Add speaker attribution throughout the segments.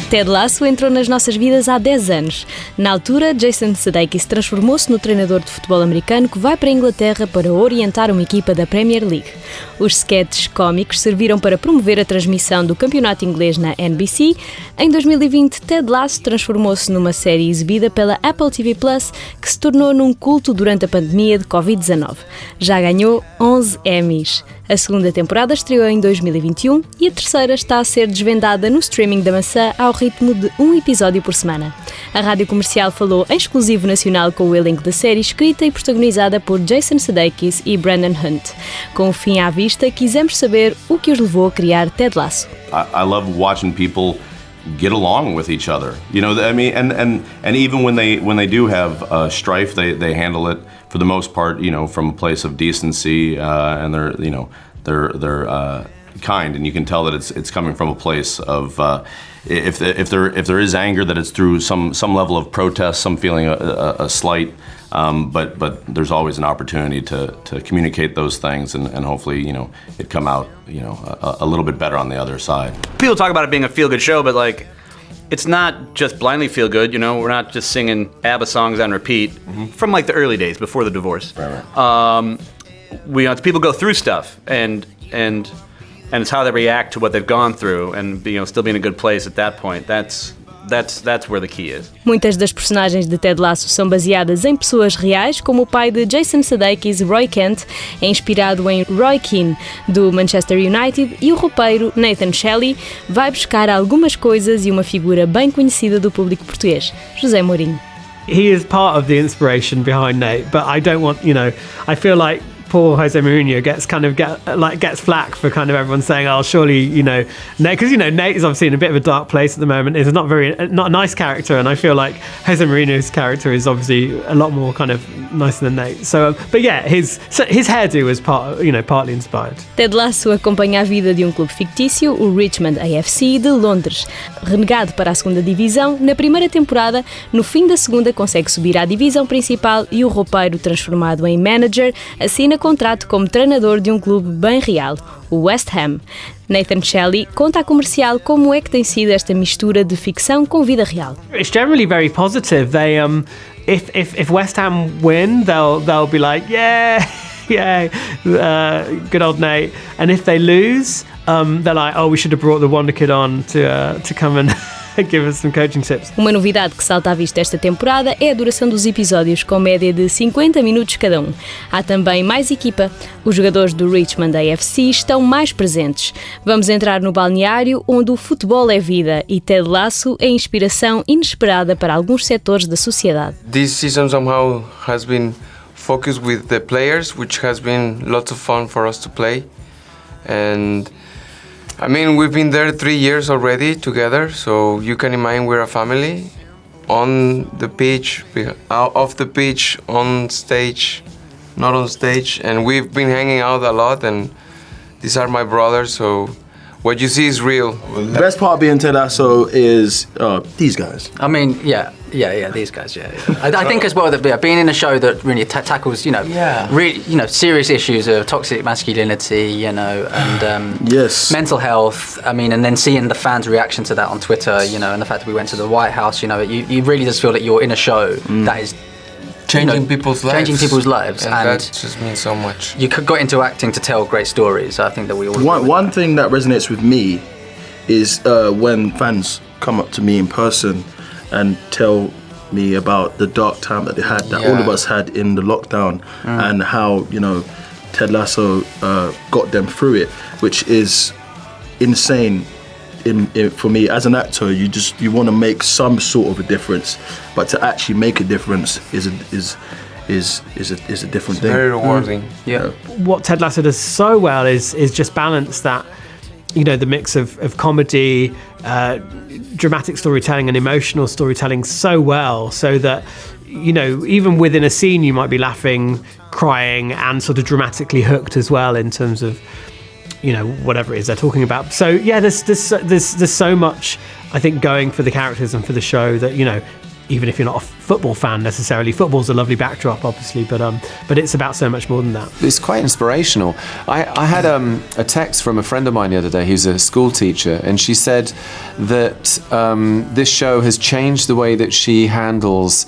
Speaker 1: Ted Lasso entrou nas nossas vidas há 10 anos. Na altura, Jason Sudeikis transformou-se no treinador de futebol americano que vai para a Inglaterra para orientar uma equipa da Premier League. Os sketches cómicos serviram para promover a transmissão do campeonato inglês na NBC. Em 2020, Ted Lasso transformou-se numa série exibida pela Apple TV+, que se tornou num culto durante a pandemia de Covid-19. Já ganhou 11 Emmys. A segunda temporada estreou em 2021 e a terceira está a ser desvendada no streaming da maçã ao ritmo de um episódio por semana. A Rádio Comercial falou em exclusivo nacional com o elenco da série, escrita e protagonizada por Jason Sudeikis e Brendan Hunt. Com o fim à vista, quisemos saber o que os levou a criar Ted Lasso.
Speaker 2: I love watching people get along with each other. You know, I mean, and even when they do have strife, they handle it for the most part, you know, from a place of decency, and they're kind, and you can tell that it's coming from a place of if there is anger, that it's through some level of protest, some feeling a slight, but there's always an opportunity to communicate those things, and hopefully, you know, it come out, you know, a little bit better on the other side.
Speaker 3: People talk about it being a feel-good show, but like, it's not just blindly feel-good, you know. We're not just singing ABBA songs on repeat from like the early days before the divorce.
Speaker 2: Right.
Speaker 3: People go through stuff, and it's how they react to what they've gone through, and you know, still be in a good place at that point. That's where the key is.
Speaker 1: Muitas das personagens de Ted Lasso são baseadas em pessoas reais, como o pai de Jason Sudeikis, Roy Kent, é inspirado em Roy Keane, do Manchester United, e o roupeiro Nathan Shelley vai buscar algumas coisas e uma figura bem conhecida do público português, José Mourinho.
Speaker 4: He is part of the inspiration behind Nate, but I don't want, you know, I feel like poor Jose Mourinho gets flack for kind of everyone saying, oh, surely, you know, Nate, because, you know, Nate is obviously in a bit of a dark place at the moment. He's not a nice character, and I feel like Jose Mourinho's character is obviously a lot more kind of nicer than Nate. So, but yeah, his hairdo was partly inspired.
Speaker 1: Ted Lasso acompanha a vida de um clube fictício, o Richmond AFC de Londres. Renegado para a segunda divisão, na primeira temporada, no fim da segunda consegue subir à divisão principal e o roupeiro, transformado em manager, assina contrato como treinador de um clube bem real, o West Ham. Nathan Shelley conta à Comercial como é que tem sido esta mistura de ficção com vida real.
Speaker 4: It's generally very positive. They if West Ham win, they'll be like, yeah, good old Nate. And if they lose, they're like, oh, we should have brought the Wonder Kid on to come and give us some coaching tips.
Speaker 1: Uma novidade que salta à vista esta temporada é a duração dos episódios, com média de 50 minutos cada um. Há também mais equipa. Os jogadores do Richmond AFC estão mais presentes. Vamos entrar no balneário, onde o futebol é vida, e Ted Lasso é inspiração inesperada para alguns setores da sociedade.
Speaker 5: This season somehow has been focused with the players, which has been lots of fun for us to play. And I mean, we've been there 3 years already together, so you can imagine we're a family. On the pitch, off the pitch, on stage, not on stage, and we've been hanging out a lot, and these are my brothers, so what you see is real.
Speaker 6: The best part of being Ted Lasso is these guys.
Speaker 7: I mean, yeah, these guys, yeah. I think as well that being in a show that really tackles, you know, really, you know, serious issues of toxic masculinity, you know, and
Speaker 6: yes,
Speaker 7: mental health. I mean, and then seeing the fans' reaction to that on Twitter, you know, and the fact that we went to the White House, you know, you really just feel that you're in a show that is
Speaker 5: changing people's
Speaker 7: lives,
Speaker 5: and that just means so much.
Speaker 7: You got into acting to tell great stories. I think that we all.
Speaker 6: One thing that resonates with me is when fans come up to me in person and tell me about the dark time that they had, that all of us had in the lockdown, and how, you know, Ted Lasso got them through it, which is insane. For me as an actor, you want to make some sort of a difference, but to actually make a difference is a different thing.
Speaker 5: Very rewarding.
Speaker 7: Yeah.
Speaker 4: What Ted Lasso does so well is just balance that, you know, the mix of comedy, dramatic storytelling and emotional storytelling so well, so that, you know, even within a scene you might be laughing, crying, and sort of dramatically hooked as well in terms of, you know, whatever it is they're talking about. So yeah, there's so much, I think, going for the characters and for the show that, you know, even if you're not a football fan necessarily. Football's a lovely backdrop, obviously, but it's about so much more than that.
Speaker 8: It's quite inspirational. I had a text from a friend of mine the other day who's a school teacher, and she said that this show has changed the way that she handles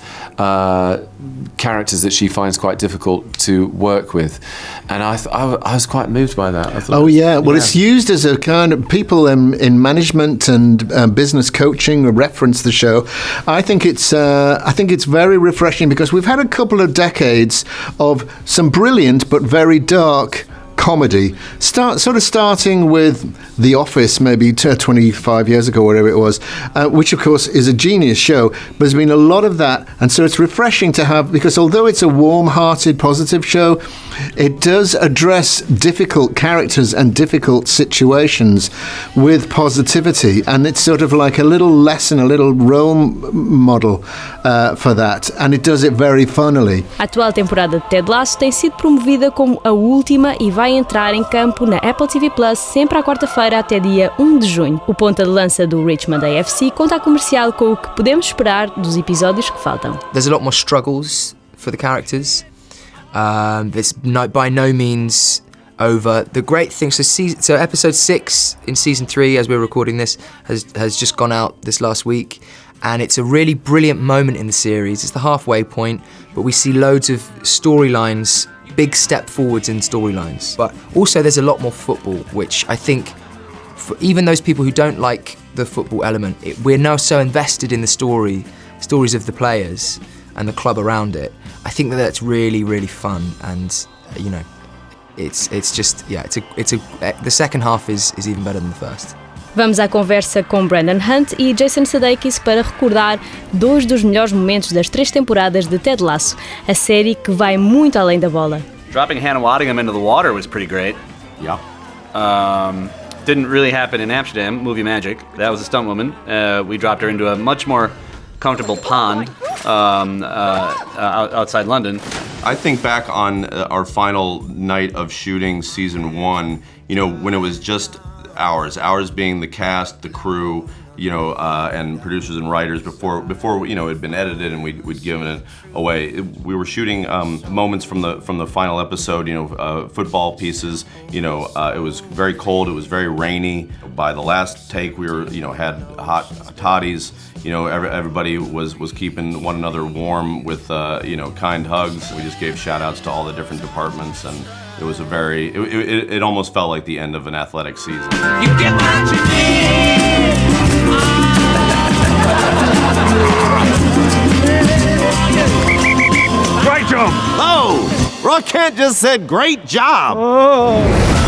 Speaker 8: characters that she finds quite difficult to work with, and I was quite moved by that. I thought,
Speaker 9: it's used as a kind of people in management and business coaching reference the show. I think it's very refreshing because we've had a couple of decades of some brilliant but very dark comedy, starting with The Office maybe 25 years ago, whatever it was, which of course is a genius show, but there's been a lot of that, and so it's refreshing to have, because although it's a warm-hearted, positive show, it does address difficult characters and difficult situations with positivity, and it's sort of like a little lesson, a little role model for that, and it does it very funnily.
Speaker 1: A atual temporada de Ted Lasso tem sido promovida como a última e vai entrar em campo na Apple TV Plus sempre à quarta-feira até dia 1 de junho. O ponta de lança do Richmond AFC conta à Comercial com o que podemos esperar dos episódios que faltam.
Speaker 10: There's a lot more struggles for the characters. There's by no means over. The great thing, so episode 6 in season 3, as we're recording this, has just gone out this last week, and it's a really brilliant moment in the series. It's the halfway point, but we see loads of storylines, big step forwards in storylines. But also there's a lot more football, which I think, for even those people who don't like the football element, we're now so invested in the stories of the players and the club around it. I think that's really, really fun, and it's just the second half is even better than the first.
Speaker 1: Vamos à conversa com Brendan Hunt e Jason Sudeikis para recordar 2 dos melhores momentos das 3 temporadas de Ted Lasso, a série que vai muito além da bola.
Speaker 3: Dropping Hannah Waddingham into the water was pretty great.
Speaker 2: Yeah.
Speaker 3: Didn't really happen in Amsterdam, movie magic. That was a stunt woman. We dropped her into a much more comfortable pond outside London.
Speaker 2: I think back on our final night of shooting season 1, when it was just ours being the cast, the crew, and producers and writers before it had been edited and we'd given it away. We were shooting moments from the final episode, football pieces. It was very cold. It was very rainy. By the last take, we were had hot toddies. Everybody was keeping one another warm with kind hugs. We just gave shout outs to all the different departments, and it was it almost felt like the end of an athletic season.
Speaker 11: You get what you need.
Speaker 12: Great job! Oh, Roy Kent just said great job. Oh.